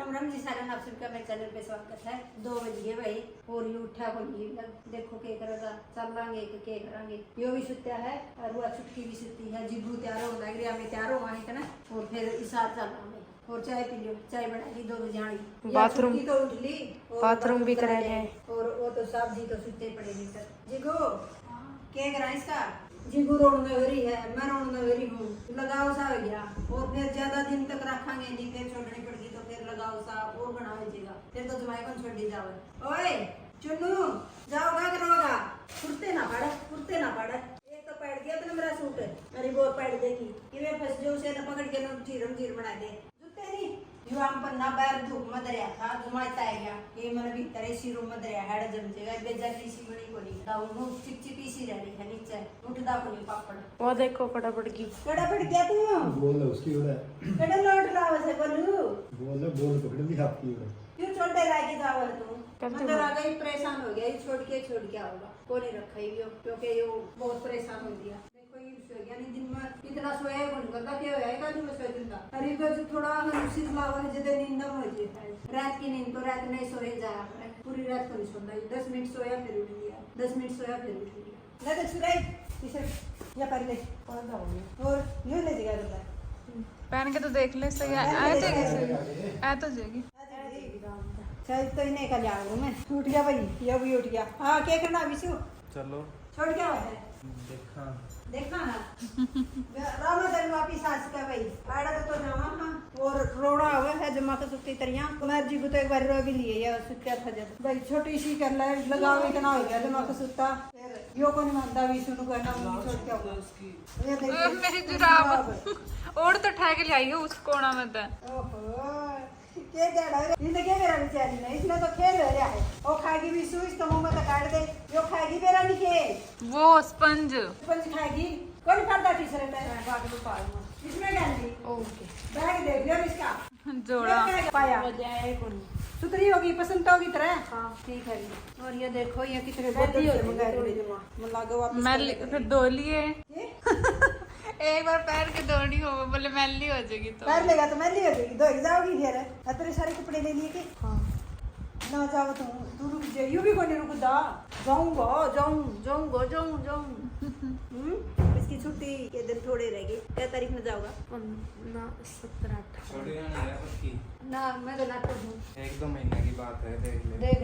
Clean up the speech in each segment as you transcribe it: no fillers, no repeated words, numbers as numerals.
राम राम जी सारा आप सबका मेरे चैनल पे स्वागत है। 2 बज गए भाई और ये उठा को नहीं देखो के करेगा चल लांगे के करेंगे। यो भी सुत्या है और वो छुटकी भी सुती है। जिब्बू तैयार हो लग रहा मैं तैयार हो आए ना और फिर इसार चल लांगे और चाय पी लो। चाय बना ली 2 बजे आनी बाथरूम तो उठ ली बाथरूम भी करा है और वो तो सब जी तो सुते पड़े नहीं सर जिगो के करा इसका जिगू रोड में हो रही है मैं रोड में हो रही हूँ लगाओ सा हो गया और फिर ज्यादा दिन तक रखेंगे नहीं फिर छोड़नी पड़ेगी तो फिर लगाओ सा और बना लीजिएगा फिर तो जमाई कौन छोड़ दी जाओ। ओए चुन्नू जाओगा करोगा फुरते ना पड़े एक तो पैड दिया तो मेरा सूट मेरी बोर पैड देखी कि मैं फंस जो उसे न पकड़ के न चीर बना दे जूते नहीं यो हम पर ना बैर धूप में दरिया था जुमाता है गया ये मन भीतर इसी रूम में दरिया हेड जम जाएगा बेजाती सी बड़ी कोनी दाऊ चिपचिपी सी रह रही है नीचे उठदा को नहीं पापड़ वो देखो फटाफट गया तू बोल उसकी उड़ा कड़ा लौट लाव से बोलू बोल पकड़ ली आपकी उड़ा क्यों छोटे रह के जावर तू मतलब आ गई परेशान हो गया छोड़ के आओगा को नहीं रखा ही क्योंकि यो बहुत परेशान हो गया देखो ये सो गया नहीं दिन में इतना सोया कौन करता क्या होएगा दिन में सो दिन अरे तो थोड़ा अनुचित लावा है जदे नींद न हो जाए रात की नींद तो रात नहीं सोए जा पूरी रात को नहीं सोना 10 मिनट सोया फिर उठ गया 10 मिनट सोया फिर उठ गया ले तो सुराई इसे या कर ले और न्यू ले जगह पहन के तो देख ले सही आए तो जाएगी चल तो इन्हें का जाऊँ मैं उठ गया भाई ये भी उठ गया हाँ क्या करना विशु चलो छोड़ क्या है देखा ना रामा तेरे वापिस आ सका भाई आड़ा तो जावा हाँ और रोड़ा हुआ है जमा के सुत्ती तरिया मैं जी को तो एक बार रो भी लिए या सुत्या था जब भाई छोटी सी कर ले लगाओ इतना हो गया जमा के सुत्ता फिर यो को नहीं मानता विशु को कहना छोड़ क्या होगा ये देखिए मेरी जुराब और तो ठा के ले आई हो उस कोना में तो ओहो क्या क्या इन्हें क्या मेरा बेचारी ने इसने तो खेल रहा है वो खाएगी भी सुई तो मुंह में तो काट दे यो खाएगी मेरा नहीं के वो स्पंज खाएगी कौन करता टीचर है बात को पाल इसमें डाली ओके बैग देख लियो इसका जोड़ा पाया सुतरी होगी पसंद तो होगी तरह हाँ ठीक है और ये देखो ये कितने बड़ी हो मैली फिर धो लिए एक बार पैर के धोनी हो बोले मैली हो जाएगी तो पैर लेगा तो मैली हो जाएगी धोई जाओगी फिर तेरे सारे कपड़े ले लिए के हाँ ना जाओ तू रुक जा यू भी कोने रुकदा जाऊंगा इसकी छुट्टी के दिन थोड़े रह गए क्या तारीख में जाओगा ना 17-18 ना मैं तो नाटक हूँ 1-2 महीने की बात है देख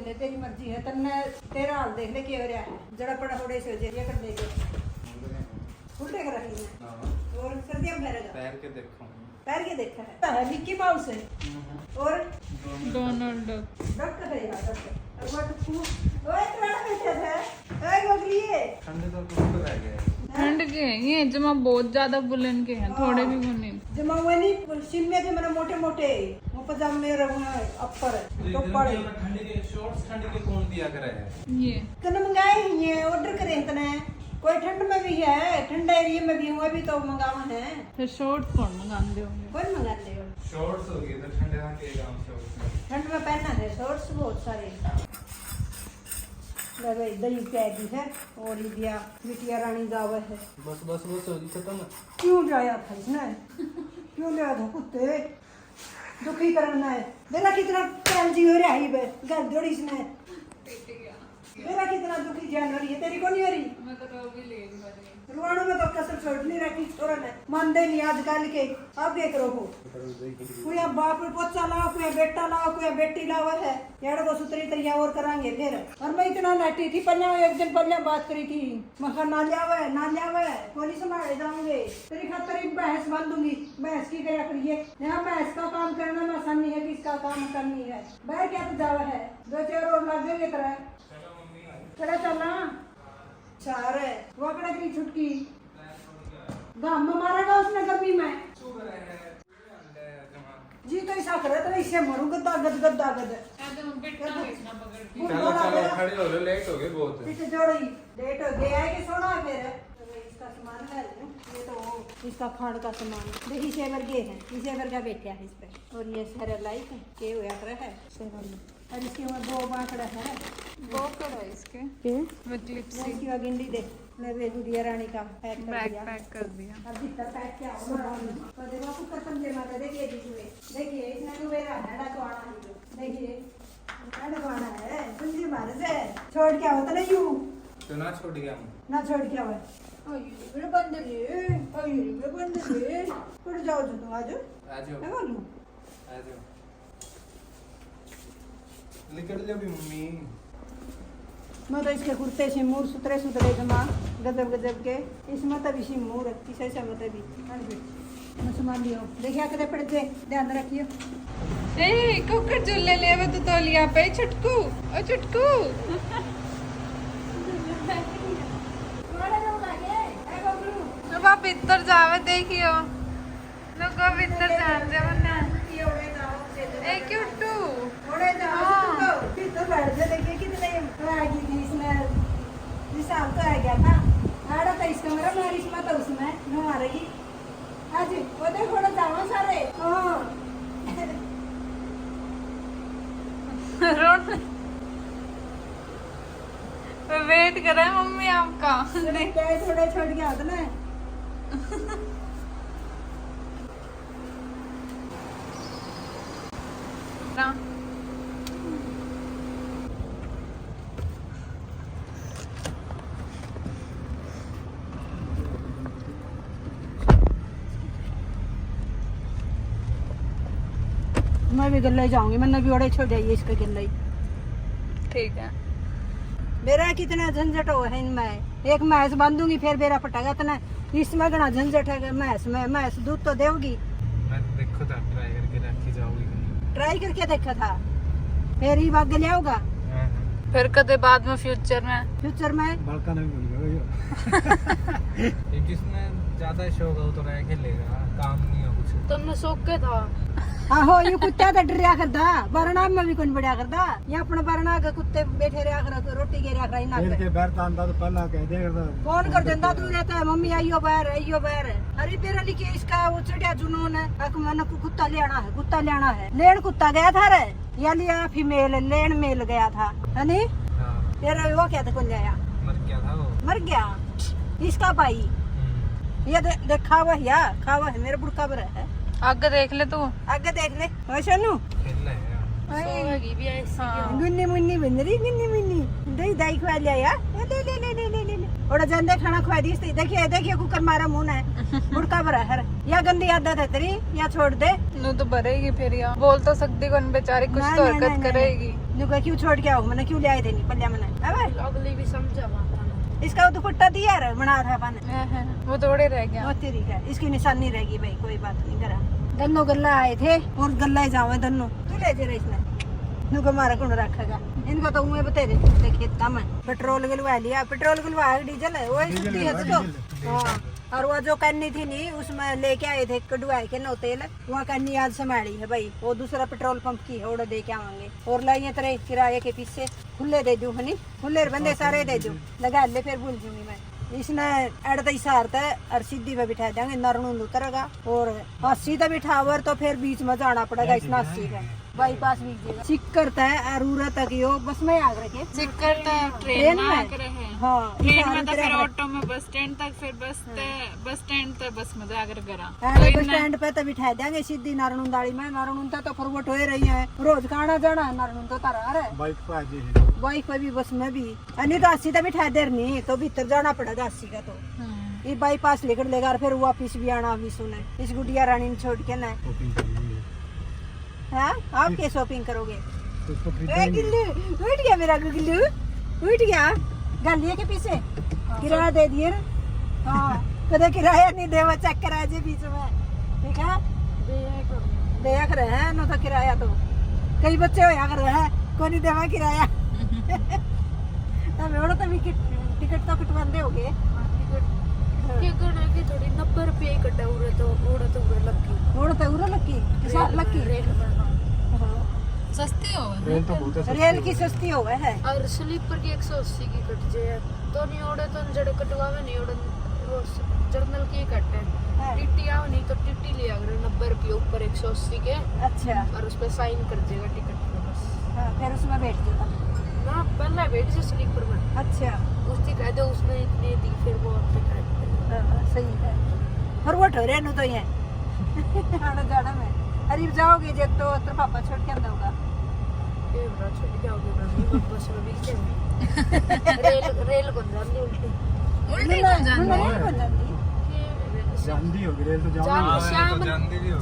ले तेरी मर्जी है तन्ने तेरा हाल देख ले क्या हो रहा है जरा पड़ा थोड़े से ये कर देगे उल्टे कर रही है और सर्दियां भरेगा पैर के देखा है मिक्की माउस है और डोनाल्ड डॉक्टर है यार डॉक्टर और वो टुकू ओए तुम्हारा कैसे है ओए गोगली है ठंडे तो कुछ तो रह गए ठंड के ये जमा बहुत ज्यादा बुलन के हैं थोड़े भी बुने जमा हुए नहीं सिम में जो मेरा मोटे वो पजामे रहूंगा अपर तो पड़े ठंडे के शॉर्ट्स ठंडे के कौन दिया करे है ये तने मंगाए ये ऑर्डर करे तने कोई ठंड में भी है ठंडा एरिया में भी हुआ भी तो मंगावा है फिर शॉर्ट कौन मंगाते होंगे कौन मंगाते हो शॉर्ट्स हो गए तो ठंडे के काम शॉर्ट्स ठंड में पहनना है शॉर्ट्स बहुत सारे भाई दही प्याजी है और ये दिया बिटिया रानी दावा है बस हो गई खत्म क्यों जाया था इसने क्यों लिया था कुत्ते दुखी करना है मेरा कितना पैंजी हो रहा है घर जोड़ी इसने मेरा कितना दुखी जान रही है तेरी को नहीं हो रही मैं तो रो भी ले रुआणों में तो कसर छोड़ नहीं रखी छोरा ने मानते नहीं आजकल के अब देख रहो कोई बाप पोचा लाओ कोई बेटा लाओ कोई बेटी लाओ है यार को सुतरी तैयार और करांगे फिर और मैं इतना नाटी थी पन्ना एक दिन पहले बात करी थी मैं ना लियावे कोनी संभाले जाऊंगे तेरी खातर एक भैंस बांध दूंगी भैंस की क्या करिए यहाँ भैंस का काम करना में आसानी है किसका काम करनी है बैर क्या तो जावा है 2-4 और लगेंगे तरह चला चलना चार है वो कड़ा की छुटकी गाम में मारेगा उसने गर्मी में जी तो ऐसा करे तो इससे मरू गद्दा गद खड़े हो गए लेट हो गए बहुत पीछे जोड़ी लेट हो गया है कि सोना फिर इसका सामान है ये तो इसका खाड़ का सामान देखिए सेवर के है ये सेवर का बैठा है इस पे और ये सारा लाइट के हुआ है सेवर में और इसके ऊपर 2 बांकड़ा है वो कड़ा इसके विद क्लिप्स इसकी गिंडी दे मैं वे गुड़िया रानी का पैक कर दिया अब भीतर पैक क्या होगा तो देखो कुकर समझे माता देखिए इसमें देखिए इसमें तो मेरा हैडा तो आना छोड़ के आओ तो नहीं यू तो ना छोड़ गया मैं। ना छोड़ के आओ मेरे बंदर रे मेरे बंदर रे उड़ जाओ जो तुम आज आ जाओ मैं बोलूं आ जाओ निकल जाओ भी मम्मी। मैं तो इसके कुर्ते से मूर सुतरे सुतरे जमा गजब गजब के इसमें तभी सी मूर किसे से मत भी मैं संभाल लियो देखिए करे पड़ जे ध्यान रखियो ए कुकर झूले ले आवे तो तौलिया पे छुटकू ओ छुटकू अब आप इधर जावे देखियो लोग अब इधर जान दे वरना ए क्यूटू थोड़े जाओ तो फिर तो बैठ जा देखिए कितने आ गई थी इसमें निशान तो आ गया था आड़ा तो इसका मेरा मारिश मत उसमें न मारेगी आज वो देखो थोड़ा जाओ सारे हां रोड वेट कर रहे हैं मम्मी आपका क्या थोड़े छोड़ के आता ना ना मैं भी गल्ला जाऊंगी मैंने भी ओड़े छोड़ जाइए इसका गल्ला ही ठीक है मेरा कितना झंझट हो है इनमें एक भैंस बांधूंगी फिर मेरा पटागा इतना इसमें घना झंझट है भैंस दूध तो देगी मैं देखो तो ट्राई करके रखी जाओगी। ट्राई करके देखा था फिर ही भाग लिया होगा फिर कदे बाद में फ्यूचर में बड़का नहीं मिल गया ये जिसमें ज्यादा शौक हो तो रह के लेगा काम नहीं हो कुछ तुमने सोच के था आहो ये कुत्ता तो डरिया करदा बरना में भी कौन बढ़िया करदा ये अपने बरना के कुत्ते बैठे रहा कर तो रोटी के रख रही ना के बैर तांदा तो पहला कह दे करदा फोन कर देंदा तू रहता है मम्मी आइयो बाहर अरे तेरा लिखे इसका वो चढ़िया जुनून है अक मन को कुत्ता लेना है लेन कुत्ता गया था रे या लिया फीमेल लेन मेल गया था है नी तेरा वो क्या था कौन लिया मर गया इसका भाई ये देखा हुआ या खावा है मेरे बुड़का पर है आगे देख ले तू आगे देख ले वैसे नु सोएगी भी ऐसी गुन्नी मुन्नी बंदरी गुन्नी मुन्नी दही दही खवा लिया यार ले और जंदे खाना खवा दी देखिए कुकर मारा मुंह है बुड़का भरा है या गंदी आदत है तेरी या छोड़ दे नु तो भरेगी फिर या बोल तो सकती कौन बेचारी कुछ तो हरकत करेगी नु क्यों छोड़ के आओ मैंने क्यों ले आए थे नहीं पल्ला मैंने अबे अगली भी समझा इसका दुपट्टा दिया रे बना था पाने वो थोड़े रह गया वो तेरी का इसकी निशानी रहेगी भाई कोई बात नहीं करा दन्नो गल्ला आए थे और गल्ला ही जावे दन्नो तू ले जे इसने नु को मारा कौन रखेगा इनको तो उमे बतेरे ते खेत का में पेट्रोल गलवा लिया डीजल है वो सुती है तो हां और वो जो कन्नी थी नी उसमें लेके आए थे कड़ुआई के नो तेल वो कन्नी आज संभाली है भाई वो दूसरा पेट्रोल पंप की है ओड़ा दे के आवांगे और लाइए तेरे किराए के पीछे खुले दे दूं हनी खुले बंदे सारे दे दूं लगा ले फिर भूल जूंगी मैं इसने अड़ता सारता और सीधी पे बिठा देंगे नरनू उतरेगा और 80 तो बिठावर तो फिर बीच में जाना पड़ेगा इस 80 का बाईपास बीजेगा सिक्करता है अरूरा तक यो बस में आग रखे सिक्करता ट्रेन में आग रहे हां ट्रेन में तो फिर ऑटो में बस स्टैंड तक फिर बस स्टैंड तक बस में जाकर करा बस स्टैंड पे तो बिठा देंगे सीधी नारायण दाड़ी में नारायण तो फॉरवर्ड हो रही है रोज खाना जाना है नारायण तो तारा अरे बाइक पे आजे है बाइक पे भी बस में भी नहीं तो 80 तो बिठा देर नहीं तो भीतर जाना पड़ेगा 80 का तो ये बाईपास लेकर लेगा फिर वापिस भी आना भी सुने इस गुड़िया रानी ने छोड़ के ना हाँ आप क्या शॉपिंग करोगे गिल्लू उठ गया मेरा गिल्लू उठ गया गलिए के पीछे किराया दे दिए हाँ कदे किराया नहीं देवा चेक करा जे बीच में ठीक है दिया कर रहे हैं ना तो किराया तो कई बच्चे होया कर रहे हैं कोई नहीं देवा किराया तब एवढं तो टिकट तो कटवांदे होगे की थोड़ी 90 रुपये कटा उरे तो उरे लक्की रेल सस्ती हो रेल तो बहुत रेल की सस्ती हो है और स्लीपर की 180 की कट जे तो नहीं ओड़े तो जड़े कटवावे नहीं ओड़े जर्नल की कट है टीटी आओ नहीं तो टीटी लिया अगर 90 रुपये ऊपर 180 के अच्छा और उस पे साइन कर देगा टिकट पे बस फिर उसमें बैठ जाता ना पहले बैठ जा स्लीपर में अच्छा उसकी कह दो उसने इतने दी फिर वो आपसे सही है फॉरवर्ड हो रहे नु तो ये आना जाना में अरे जाओगे जब तो पापा छोड़ के अंदर होगा छोड़ के आओगे नहीं बस में भी चल रेल को जानी उल्टी ਜਾਂਦੀ ਹੋ ਗਈ ਰੇਲ ਤੋਂ ਜਾਵਾਂਗੇ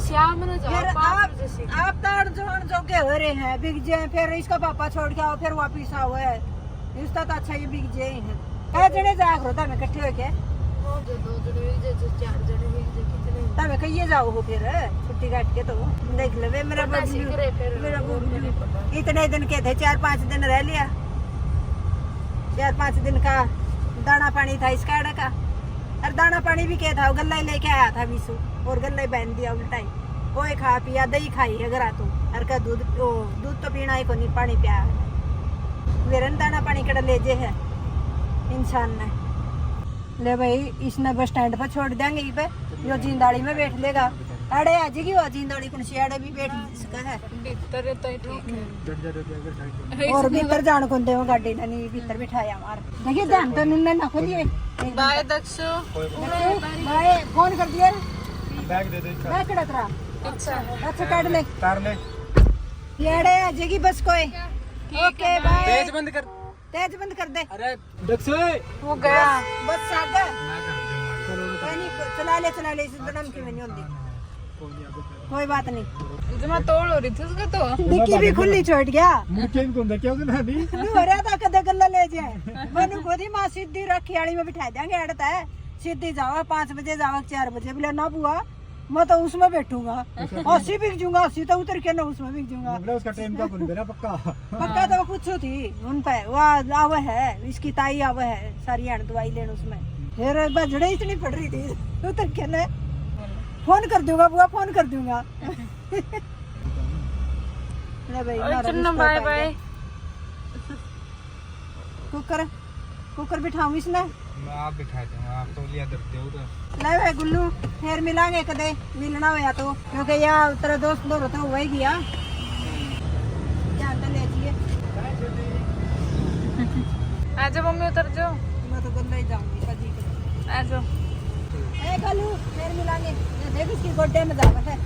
श्याम न जाओ फिर 5 बजे से आप ताड़ जोड़ जोगे हो रहे हैं बिग जे फिर इसका पापा छोड़ के आओ फिर वापिस आओ है इसका तो अच्छा ये बिग जे ही है कह जने जाग होता में इकट्ठे होके दो जने जे 4 जने भी जे कितने तब कहिए जाओ हो फिर छुट्टी काट के तो देख ले मेरा मेरा इतने दिन के थे 4-5 दिन रह लिया 4-5 दिन का दाना पानी था इसका एड़ा का और दाना पानी भी क्या था गल्ला ही लेके आया था विशु और गल्ला ही बहन दिया उल्टा ही कोई खा पिया दही खाई है घर तो और का दूध तो पीना ही को नहीं पानी पिया मेरे दाना पानी कड़ा ले जे है इंसान ने ले भाई इसने बस स्टैंड पर छोड़ देंगे ये पे जो जिंदाड़ी में बैठ लेगा अड़े आज की वो जिंदाड़ी कौन सी अड़े भी बैठ सका है भीतर तो ठीक है और भीतर जान को दे गाड़ी ने नहीं भीतर बिठाया मार देखिए ध्यान तो उन्होंने ना खोलिए बाय दक्षु भाई फोन कर दिया ਬੈਗ ਦੇ ਦੇ मैं कड़ा करा अच्छा काट ले ਤਾਰ ਲੈ ये अड़े आज की बस कोई ओके बाय तेज बंद कर तेज बंद कर दे अरे दक्षु वो गया बस सागा मैं कर दूंगा कोई नहीं चला ले इस बदनाम की नहीं होती कोई बात नहीं जमा तोड़ हो रही थी उसका तो डिक्की भी खुली छोड़ गया ਮੁਰਕੇ ਨੂੰ ਹੁੰਦਾ ਕਿਉਂ ਨਾ ਨਹੀਂ तू हो रहा था कदे गल्ला ले जाए मनु को दी मां सीधी रखी वाली में बिठा देंगे अड़ता है सीधी जाओ 5 बजे जाओ 4 बजे बोले ना बुआ मैं तो उसमें बैठूंगा 80 बिक जूंगा 80 तो उतर के ना उसमें बिक जूंगा मतलब उसका टाइम का बन गया पक्का पक्का तो कुछ थी उन पे वह आवे है इसकी ताई आवे है सारी हण दवाई लेने उसमें फिर बजड़े इतनी पड़ रही थी उतर के ना फोन कर दूंगा बुआ फोन कर दूंगा ले भाई चन्ना बाय बाय कुकर बिठाऊं इसने मैं आप बिठा दूंगा आप तो लिया दरते हो तो ले भाई गुल्लू फिर मिलांगे कदे मिलना होया तो क्योंकि यार तेरा दोस्त दो तो हुआ ही गया ध्यान तो ले जिए आ जाओ मम्मी उतर जाओ मैं तो गल्ला ही जाऊंगी कजी के आ जाओ ए गल्लू फिर मिलांगे ये देख इसकी गोड्डे में जावा है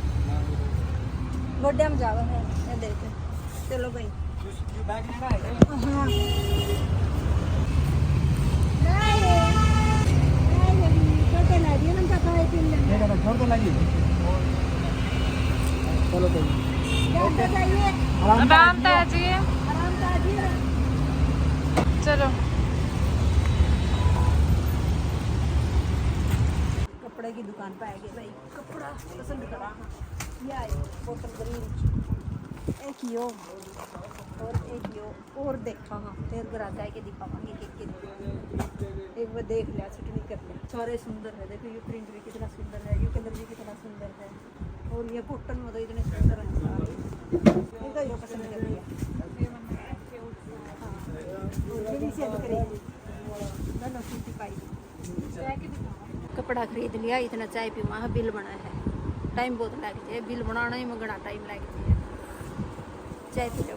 गोड्डे में जावा है ये देख चलो भाई हाँ छोड़ तो लगी चलो आराम से आ जाइए चलो कपड़े की दुकान पे आएंगे भाई कपड़ा पसंद करा ये आए बोतल ग्रीन एक यो और एक यो और देखा हाँ फिर घर आके आके दिखावांगे एक बार देख लिया छुट्टी कर लिया सारे सुंदर है देखो ये प्रिंट भी कितना सुंदर है ये कलर भी कितना सुंदर है और ये कॉटन में तो इतने सुंदर है सारे इनका यो पसंद कर लिया हाँ ये सेल करेंगे दोनों सूती पाई कपड़ा खरीद लिया इतना चाय पी वहाँ बिल बना है टाइम बहुत लगता है बिल बनाना ही मंगना टाइम लगता है चाय पी लो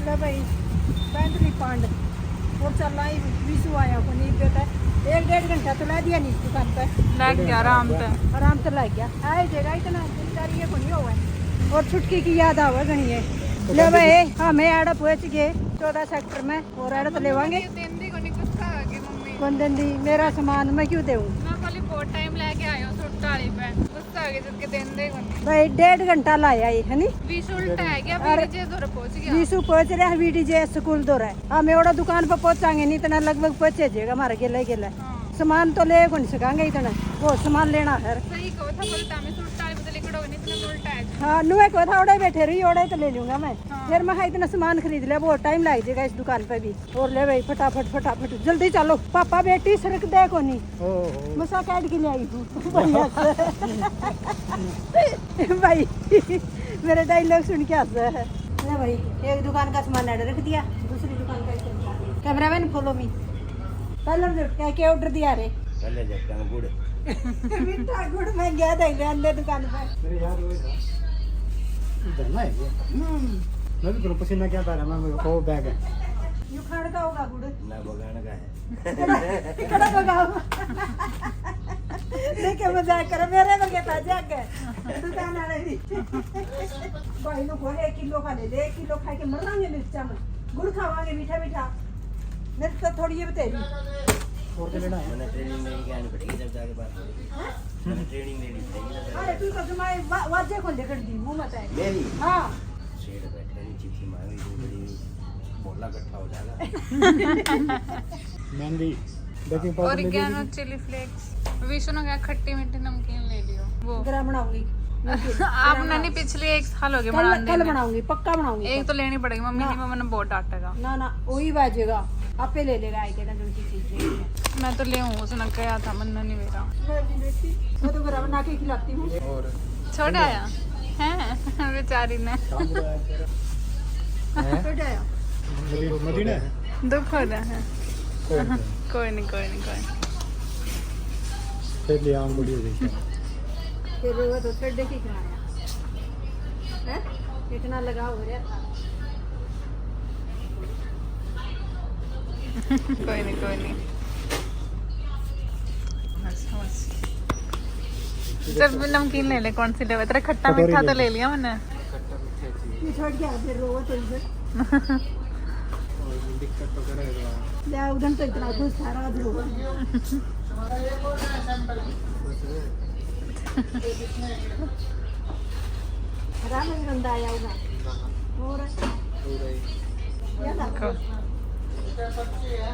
ले भाई पैंतली पांड और चल आई विशु आया को नहीं पता 1-1.5 घंटा तो ला दिया नहीं दुकान पर लग गया आराम से लग गया आए जगह इतना दिनचर्या को नहीं हुआ और छुटकी की याद आवा गणी है ले भाई हमें आड़ा पहुंच गए 14 सेक्टर में और आड़ा तो लेवांगे कौन दिन दी मेरा सामान मैं क्यों देऊं बहुत टाइम लेके आयो सुट्टाली पे गुस्सा आ गया जब के दिन दे भाई 1.5 घंटा लाया है नी 20 उल्टा है क्या बीडीजे दौर पहुंच गया विशु पहुंच रहा है बीडीजे स्कूल दौर है हमें ओड़ा दुकान पर पहुंचाएंगे नहीं इतना लगभग पहुंचे जाएगा हमारे गेले सामान तो ले को नहीं सकांगे इतना वो सामान लेना है सही को था बोलता मैं सुट्टाली बदल लिखड़ो नहीं इतना उल्टा है हाँ नुए को था ओड़ा बैठे रही ओड़ा तो ले लूंगा मैं फिर मैं इतना सामान खरीद लिया बहुत टाइम लग जाएगा इस दुकान पे भी और ले भाई फटाफट जल्दी चलो पापा बेटी सड़क दे को नहीं मसा काट के ले आई हूँ भाई मेरे डायलॉग सुन के हंसा है भाई एक दुकान का सामान ऑर्डर रख दिया दूसरी दुकान का कैमरामैन फॉलो मी पहले क्या क्या ऑर्डर दिया रे पहले जाते हैं गुड़ मीठा गुड़ में गया था अंदर दुकान पर मेरे यार वो इधर है मैं भी पसीना क्या था मैं वो बैग है यू खाने का होगा गुड़ ना बगाने का है इकड़ा बगाओ लेके मजाक करो मेरे वर्गे ता जग दुकान वाले भी भाई नु को 1 किलो खा ले 1 किलो खा के मरांगे मिर्चा में गुड़ खावांगे मीठा मीठा मेरे तो थोड़ी ये बतेरी और क्या लेना है? मैंने ट्रेनिंग लेनी क्या नहीं पड़ेगी जब जाके बात होगी मैंने ट्रेनिंग लेनी पड़ेगी जब अरे तू तो तुम्हारे वाजे को लेकर दी मुंह मत है मेरी हां शेर बैठे नहीं चिप्स मांगी तो बड़ी बोला इकट्ठा हो जाएगा मेहंदी बेकिंग पाउडर ले ओरिगेनो चिली फ्लेक्स विष्णु ने क्या खट्टी मीठी नमकीन ले लियो वो गरम बनाऊंगी आपने नहीं पिछले 1 साल हो गए कल बनाने कल बनाऊंगी पक्का बनाऊंगी एक तो लेनी पड़ेगी मम्मी ने मैंने बहुत डांटेगा ना ना वही बाजेगा आपे ले लेगा आई के ना जो चीज लेनी है मैं तो ले हूँ उसने कहा था मन्ना नहीं मेरा मैं तो गरम बना के खिलाती हूँ और छोड़ आया है बेचारी ने छोड़ आया मदीना है दुख हो रहा है कोई नहीं कोई नहीं कोई नहीं फिर ले आम बड़ी हो गई फिर वो तो फिर देखी खिलाया है इतना लगा हो रहा था कोई नहीं बस बस जब नमकीन ले ले कौन सी ले तेरा खट्टा कटोरी मीठा ले तो ले। ले लिया मैंने खट्टा मीठा चीज ये छोड़ के आ फिर रोवा तो इधर और दिक्कत तो करेगा ले उधर तो इतना कुछ सारा रोवा राम ही रंदा आया होगा और पूरा ही याद आओ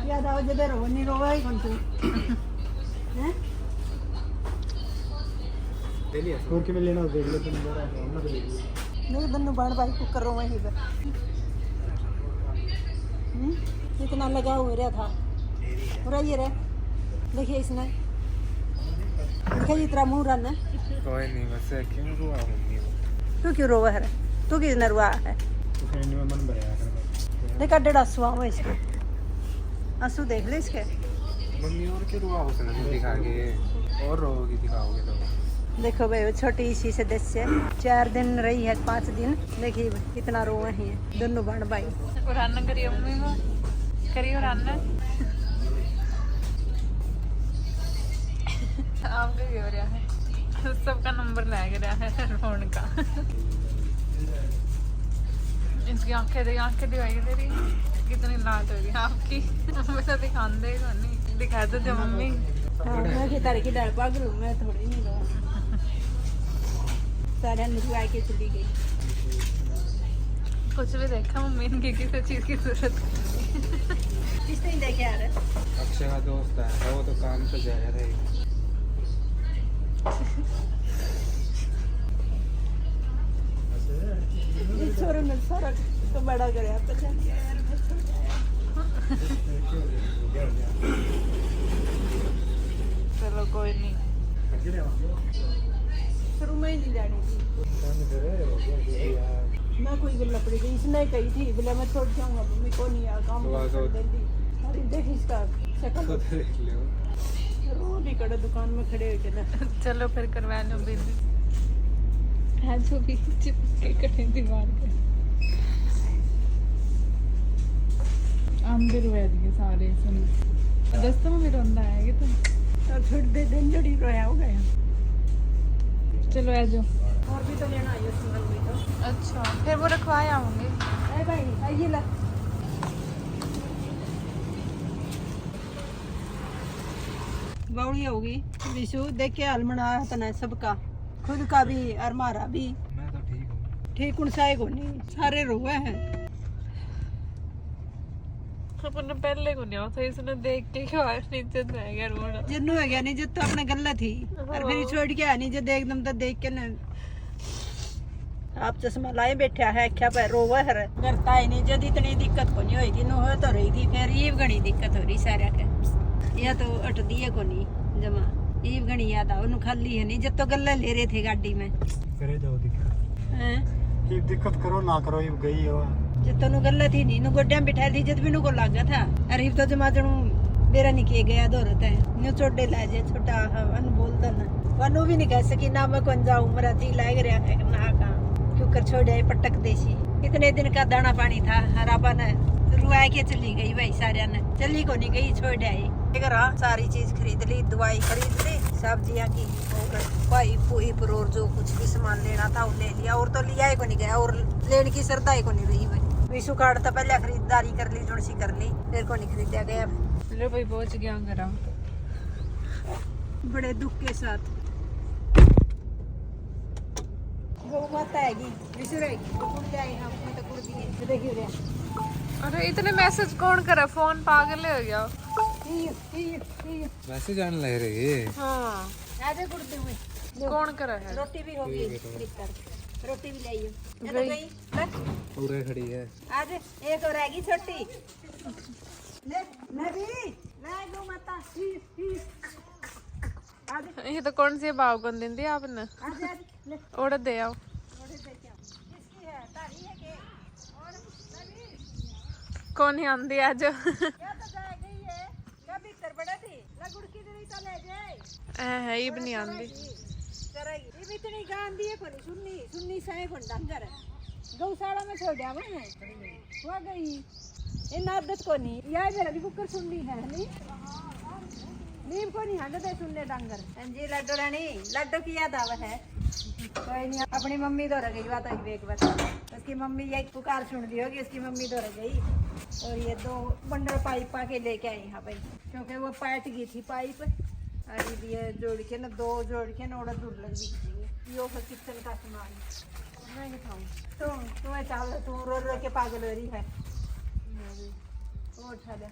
याद आओ जब रो नहीं रोवा ही कौन तू हैं ले लिया और क्या लेना हो देख ले तुम मेरा हमने तो ले लिया नहीं बन्नू बाण भाई कुकर रोवा ही बस इतना लगा हुआ रहा था और ये रे देखिए इसने देखिए इतना मुंह रन है कोई नहीं बस क्यों हुआ मम्मी तू क्यों रोवा है तू किसने रुआ है तो फिर नहीं मन भरा कर देखा डेढ़ आंसू हुआ इसके आंसू देख ले इसके मम्मी और क्यों हुआ उसने मुझे दिखा के और रोगी दिखाओगे तो देखो भाई वो छोटी सी सदस्य 4 दिन रही है 5 दिन देखिए कितना रोए हैं दोनों बहन भाई उड़ाना करिए मम्मी वो करिए उड़ाना आपका क्या हो रहा है सबका नंबर ले रहा है फोन का इसकी आंखें दिखाई दे रही कितनी लाट हो गई आपकी मुझे दिखा देगा नहीं दिखा दो जो मम्मी मैं कि तारे की डर पागल हूँ मैं थोड़ी नहीं रोआ सारे निकल के चली गई कुछ भी देखा मम्मी ने किसी चीज की जरूरत किस नहीं देखे यार अक्षय का दोस्त है वो तो काम पे जा रहा है इस छोरे ने सारा तो बड़ा कर यार तो चल यार चलो कोई नहीं शुरू में ही नहीं जानी थी मैं कोई गल पड़ी गई इसने कही थी बोला मैं छोड़ जाऊंगा मम्मी को नहीं यार काम छोड़ देंगी अरे देख इसका शक्ल तो देख लो रो भी कड़ा दुकान में खड़े होके ना चलो फिर करवा लो बिल है जो भी चिपके कटे दीवार पे हम भी रोया दिए सारे सुन दोस्तों में रोंदा आएगी तो और थोड़ी देर दिन जड़ी रोया हो गया चलो आ जाओ और भी तो लेना है सिंगल भी तो अच्छा फिर वो रखवाए आऊंगी अरे भाई आइए ला बावड़ी होगी विशु देख के अलमना तना सबका खुद का भी और हमारा भी मैं तो ठीक हूँ ठीक उन साए को नहीं सारे रोए हैं अपने पहले को नहीं होता इसने देख के क्या नीचे रह गया रोना जिन्नू है गया नहीं जब तो अपने गलत थी और फिर छोड़ के आ नहीं जब एकदम तो देख के ना आप चश्मा लाए बैठा है क्या पे रोवा है करता ही नहीं जब इतनी दिक्कत को नहीं हुई थी नो हो तो रही थी फिर ये घनी दिक्कत हो रही सारा के या तो अट दिए को नहीं जमा ये घनी याद आ उन्हें खाली है नहीं जब तो गल्ला ले रहे थे गाड़ी में करे जाओ दिक्कत हैं ये दिक्कत करो ना करो ये गई हो जब तो नु गल्ला थी नहीं नु गोड्या बिठा दी जब भी नु को लगा था अरे तो जमा जनू बेरा नहीं किए गया दौरत है नु छोटे ला जे छोटा अन बोलता ना वनु भी नहीं कह सकी ना मैं कौन जाऊं मेरा जी लाग रहा है ना का क्यों कर छोड़े पटक देसी इतने दिन का दाना पानी था हरापा ने रुआ के चली गई भाई सारिया ने चली को नहीं गई छोड़ आई सारी चीज खरीद ली दवाई खरीद ली सब्जियां की और भाई पूरी परोर जो कुछ भी सामान लेना था वो ले लिया और तो लिया ही को नहीं गया और लेने की श्रद्धा ही को नहीं रही भाई। विशु कार्ड तो पहले खरीदारी कर ली थोड़ी सी कर ली फिर को नहीं खरीदा गया। लो भाई पहुंच गया घर बड़े दुख के साथ। गौ माता आएगी विशु रहेगी तो गुड़ जाए हम तो गुड़ दिए देखिए रे। अरे इतने मैसेज कौन करे फोन पागल हो गया। वैसे जाने लग रही है। हाँ आधे गुड़ दे हुए कौन करे है। रोटी भी होगी रोटी भी लाइयो ये तो गई। गई ले पूरे खड़ी है। आज एक और आएगी छोटी ले मैं भी मैं गौ माता आज ये तो कौन सी भाव कौन दी थी आपने आज ले ओढ़ दे आओ। थोड़े दे क्या किसकी है तारी है के और मैं भी कौन ही आंदी आज क्या तो जा गई है क्या भीतर बड़ा थी लगुड़ की देरी तो ले जाए है ये भी नहीं आंदी। करेगी ये भी इतनी गांधी है कोनी सुन्नी सुन्नी साए कोन डंगर गौशाला में छोड़ दिया मैं वो गई इन आदत को नहीं या जरा दी कुकर सुननी है नहीं नीम को नहीं हंडे सुनने डंगर जी लड्डू रानी लड्डू की याद आवा है कोई नहीं अपनी मम्मी तो रह गई बात एक बात उसकी मम्मी ये पुकार सुन दी होगी उसकी मम्मी तो रह गई और ये 2 बंडल पाइप पा के लेके आई यहाँ भाई क्योंकि वो पाट गई थी पाइप अरे ये जोड़ के ना 2 जोड़ के ना और दूर लग गई यो किचन का सामान मैं नहीं खाऊं तुम्हें चावल तू रो रो के पागल हो रही है वो उठा ले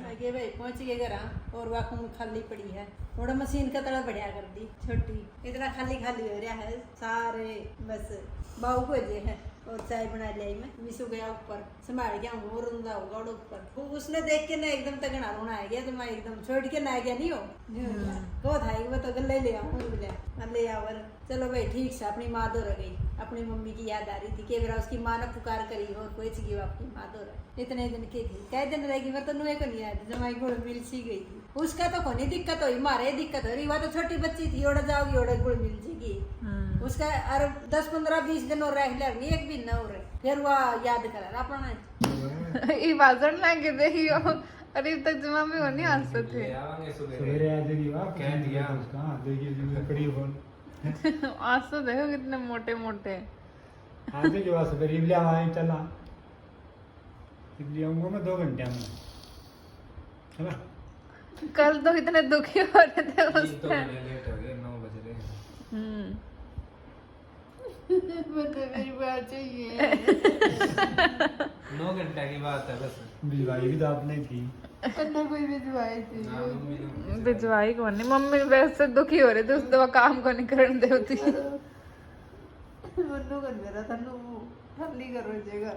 आगे भाई पहुंच गए घर और वाकुम खाली पड़ी है थोड़ा मशीन का तड़ा बढ़िया कर दी छोटी इतना खाली खाली हो रहा है सारे बस बाहू को जे है और चाय बना ली मैं विशु गया ऊपर संभाल गया वो रुंदा होगा और ऊपर उसने देख के ना एकदम तगड़ा रोना आ गया तो मैं एकदम छोड़ के ना गया नहीं हो वो था वो तो गले ले आऊँ ले आवर चलो भाई ठीक से अपनी माँ दो रह गई अपनी मम्मी की याद आ रही थी कि मेरा उसकी माँ ने पुकार करी और कोई चीज अपनी माँ दो रह इतने दिन की थी कई दिन रहेगी मैं तो नुए को नहीं याद जमाई गुड़ मिल सी गई थी उसका तो कोई दिक्कत हुई मारे दिक्कत हो रही वह तो छोटी बच्ची थी ओढ़ जाओगी ओढ़ गुड़ मिल जाएगी उसका अरे 10-15-20 दिन और रह ले एक भी न हो रहे फिर वह याद करा अपना ये बाजन लाके देखियो अरे तक जमा में होनी आंसर थे सवेरे आ जाएगी वाह कह दिया उसका देखिए जिम्मे पड़ी फोन आज तो देखो कितने मोटे मोटे आ जाएगी वाह सवेरे इवलिया वहां चला इसलिए आऊंगा मैं 2 घंटे में है ना कल तो इतने दुखी हो रहे थे उस तो टाइम। लेट हो गए 9 बज रहे हैं। मुझे मेरी बात चाहिए 9 घंटे की बात है बस। भिजवाई भी तो आपने की अन्ना कोई भिजवाई थी हाँ, मम्मी ने भिजवाई कौन नहीं मम्मी वैसे दुखी हो रहे थे उस दवा काम को नहीं करने देती मन्नू कर मेरा तन्नू ठल्ली करो जगह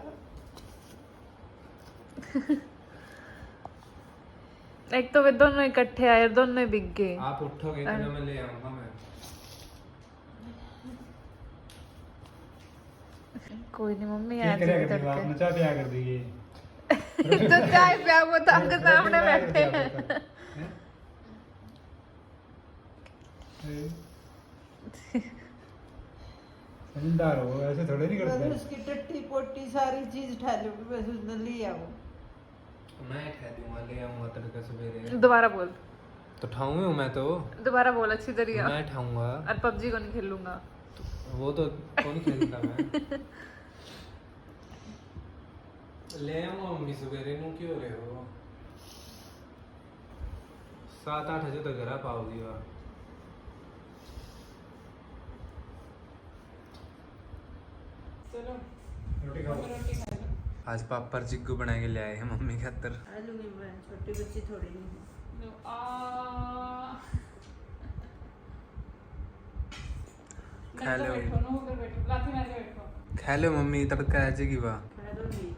एक तो वे दोनों इकट्ठे आए और दोनों ही बिक गए। आप उठोगे तो मैं ले आऊंगा मैं। कोई नहीं मम्मी क्या आज करेगा फिर आप नचा दिया कर दिए तो चाय पिया वो तो आपके सामने बैठे हैं। समझदार हो ऐसे थोड़े नहीं करते उसकी टट्टी पोटी सारी चीज उठा लो बस उसने ले आओ मैं खा दूंगा ले आऊंगा तड़का सवेरे। दोबारा बोल तो ठाऊंगा मैं तो दोबारा बोल अच्छी तरीके मैं ठाऊंगा और पबजी को नहीं खेलूंगा। वो तो कौन खेलता मैं ले आऊंगा मम्मी सवेरे नु क्यों रहे हो 7-8 बजे तक घर पाओगी वहाँ। चलो रोटी खाओ रोटी खा लो। आज पापा जिग्गू बना के ले आए हैं मम्मी खातर। आलू में मैं छोटी बच्ची थोड़ी नहीं है खा लो बैठो लाठी मार के बैठो। खा लो मम्मी तड़का आ जाएगी वहाँ। खा दो नहीं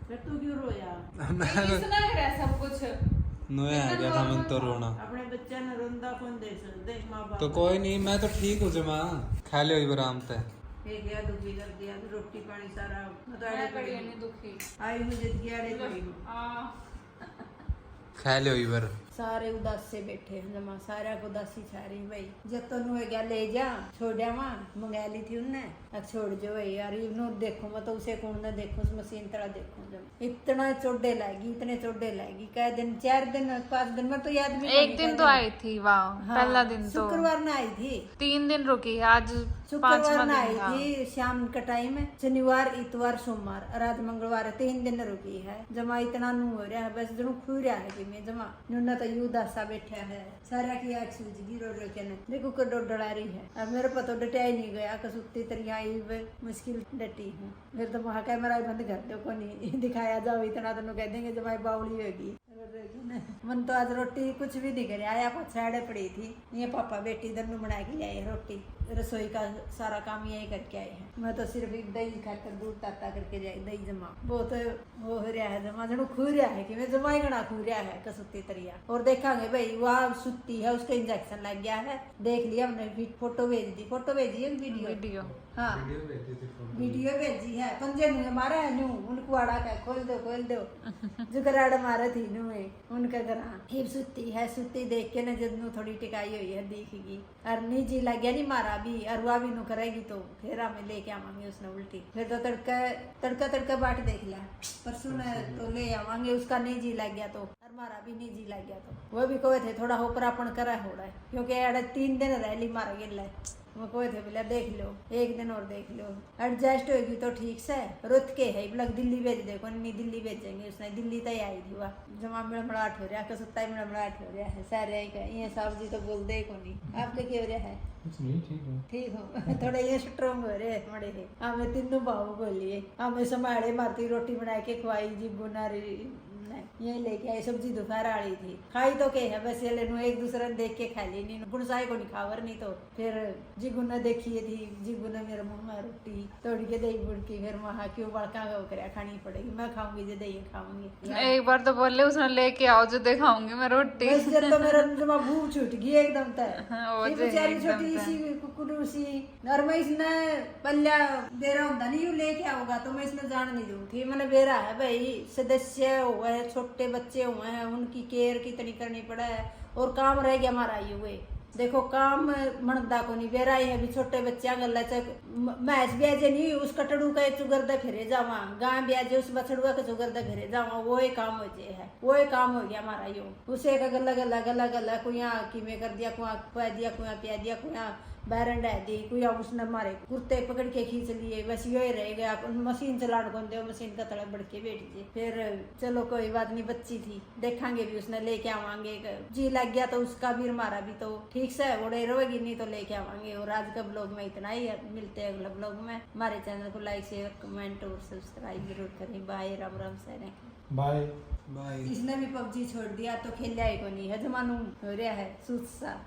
फिर तू क्यों रोया किसने करा सब कुछ नोया आ गया था मैं तो रोना। अपने बच्चे ने रोंदा कौन देख सकते देख माँ बाप तो कोई नहीं मैं तो ठीक हूँ जमा खा लो आराम से। एक या दुखी कर दिया तो रोटी पानी सारा मैं बताड़े बड़ी नहीं दुखी आई मुझे दियाड़े पड़ी आ खा लो इबर। सारे उदास से बैठे हैं जमा, सारा को उदासी छा रही भाई। जब तो नु गया ले जा छोड़ा वहाँ मंगा ली थी उनने, अब छोड़ जो भाई यार इनो देखो मैं तो उसे कौन न देखो उस मशीन तरह देखो जब इतना चोटे लाएगी, इतने चोटे लाएगी। कै दिन 4 दिन 5 दिन में तो याद भी एक दिन तो आई थी वाह, पहला दिन तो शुक्रवार न आई थी, 3 दिन रुकी है, आज शुक्रवार 5वां न आई दिन था। थी शाम का टाइम है, शनिवार इतवार सोमवार रात मंगलवार 3 दिन रुकी है जमा। इतना नू हो रहा है बस जरूर खू रहा है कि मैं जमा नुना तो यू दासा बैठा है सारा की आग सूझ गई रो रो के देखो को डोडा रही है। अब मेरे पर तो डटा ही नहीं गया, कसुत्ती तरिया मुश्किल डटी हूँ। फिर तो वहाँ कैमरा बंद कर दो को नहीं दिखाया जाओ, इतना तो कह देंगे जब बावली होगी। मन तो आज रोटी कुछ भी दिख रहा है, आपको छाड़े पड़ी थी, ये पापा बेटी दोनों बना के ले आए रोटी, रसोई का सारा काम यही करके आए हैं। मैं तो सिर्फ एक दही खाकर दूध ताता करके जाए, दही जमा बहुत वो हो रहा है जमा जनो खू रहा है कि मैं जमा ही गणा खू रहा है कसुत्ती तरिया। और देखांगे भाई वहाँ सुत्ती है उसका इंजेक्शन लग गया है, देख लिया हमने, फोटो भेज दी, फोटो भेजी है वीडियो हाँ वीडियो भेजी है। पंजे मुँह मारा है नू उनको आड़ा का खोल दो जो कराड़ मारे थी नू उनका घर हिप सुत्ती है, सुत्ती देख के न जब नू थोड़ी टिकाई हुई है दिखेगी और निजी लग गया नहीं मारा भी अरुआ भी नू करेगी तो फिर हमें लेके आवांगे उसने उल्टी। फिर तो तड़का बाट देख लिया परसों तो ले आवांगे, उसका निजी लग गया तो मारा भी निजी लग गया तो वो भी कहे थे थोड़ा होपरापन करा हो रहा है क्योंकि अड़े 3 दिन रैली मारा गिला वो कहे थे बोले देख लो 1 दिन और देख लो एडजस्ट होगी तो ठीक से रुत के है बोला दिल्ली भेज दे को नहीं दिल्ली भेजेंगे, उसने दिल्ली तय आई थी वह जमा मिड़मड़ाहट हो रहा कसुत्ता मिड़मड़ाहट हो रहा है सारे ये साहब जी तो बोल दे को नहीं आपके क्या हो रहा है ठीक हो थोड़ा ये स्ट्रॉन्ग हो रहे मड़े है। हमें तीनों भाव बोलिए हमें संभाले मारती रोटी बना के खुआई जी बुनारी यही लेके आई, सब्जी दोपहर आड़ी थी खाई तो के है बस ये एक दूसरे ने देख के खा ली नहीं गुणसाई को नहीं खावर नहीं तो फिर जिगुन ने देखी थी जिगुन ने मेरे मुँह में रोटी तोड़ के दही बुड़की फिर वहाँ क्यों बड़का कर खानी पड़ेगी, मैं खाऊंगी जो दही खाऊंगी। एक बार तो बोले उसने लेके आओ जो दिखाऊंगी मैं रोटी तो मेरा भूख छूट गई एकदम तक बेचारी छोटी सी कुकुरू सी और मैं इसने पल्ला बेरा होता नहीं लेके आओगा तो मैं इसमें जान नहीं दूंगी। मैंने बेरा है भाई सदस्य हुआ है छोटे बच्चे हुए हैं उनकी केयर कितनी करनी पड़ा है और काम रह गया हमारा ये हुए देखो काम मनदा को नहीं बेरा है भी छोटे बच्चा गला मैच ब्याजे नहीं उस कटड़ू का चुगर दे फिरे जावा गाय ब्याजे उस बछड़ुआ का चुगर दे फिरे जावा वो ही काम हो जाए है वो ही काम हो गया हमारा यो उसे का गला कुया किमे कर दिया कुआ खुआ दिया कुआ पिया दिया कुआ बैरन डाल दी कुया उसने मारे कुर्ते पकड़ के खींच लिए बस यो ही रह गया मशीन चलाने को दे मशीन का तड़ा बढ़ के बैठ गए। फिर चलो कोई बात नहीं बच्ची थी देखांगे भी उसने लेके आवांगे जी लग गया तो उसका भी हमारा भी तो ठीक से उड़े रोगी नहीं तो लेके आवांगे। और आज का ब्लॉग में इतना ही मिलते हैं अगला ब्लॉग में। हमारे चैनल को लाइक शेयर कमेंट और सब्सक्राइब जरूर करें। Bye Ram Ram sir bye. इसने भी पबजी छोड़ दिया तो खेल को नहीं है जमानू हो रहा है सुसा।